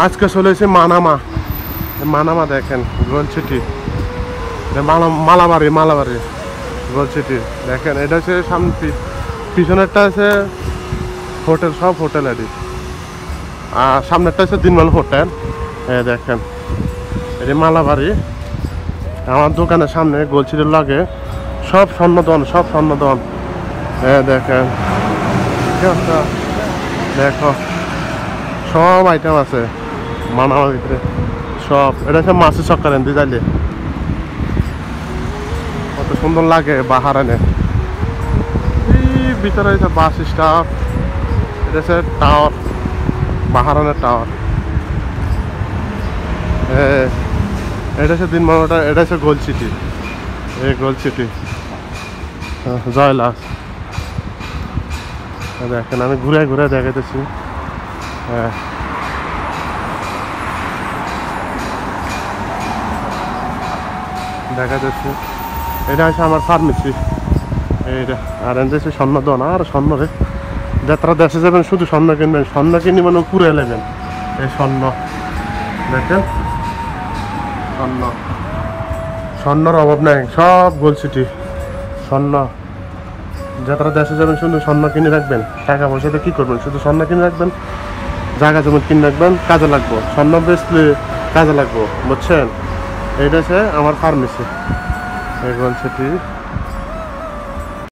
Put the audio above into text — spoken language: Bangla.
আজকে চলে এসে মানামা দেখেন গোলসিটি, মালাবাড়ি গোলসিটি দেখেন। এটা হচ্ছে সামনে, পিছনেরটা আছে হোটেল, সব হোটেল এটি, আর সামনেরটা হচ্ছে দিনমাল হোটেল। দেখেন এটি মালাবাড়ি। আমার দোকানের সামনে গোলসিটির লাগে সব স্বর্ণদন। দেখেন দেখো সব আইটেম আছে মানামার ভিতরে সব। এটা হচ্ছে মাছের চক্কর এনতে যাইলে কত সুন্দর লাগে বাহারানে। ভিতরে হচ্ছে বাস স্টপ, এটা হচ্ছে টাওয়ার, বাহারানের টাওয়ার। এটা হচ্ছে দিনমানোটা, এটা হচ্ছে গোলসিটি, গোলসিটি জয়লাস। দেখেন আমি ঘুরে দেখাতেছি। দেখা যাচ্ছে এটা হচ্ছে আমার ফার্মেসি এইটা। আর এনছে স্বর্ণদন, আর স্বর্ণ রে যাত্রা দেশে যাবেন শুধু স্বর্ণ কিনবেন, স্বর্ণ কিনি মানে পুরে নেবেন। এই স্বর্ণ দেখেন, স্বর্ণর অভাব নাই, সব গোলসিটি স্বর্ণ। যাত্রা দেশে যাবেন শুধু স্বর্ণ কিনে রাখবেন, টাকা পয়সাতে কি করবেন, শুধু স্বর্ণ কিনে রাখবেন, জায়গা জমি কিনে রাখবেন, কাজে লাগবো, স্বর্ণ বেচলে কাজে লাগবো, বুঝছেন। এইটা হচ্ছে আমার ফার্মেসি, এই গোলসিটি।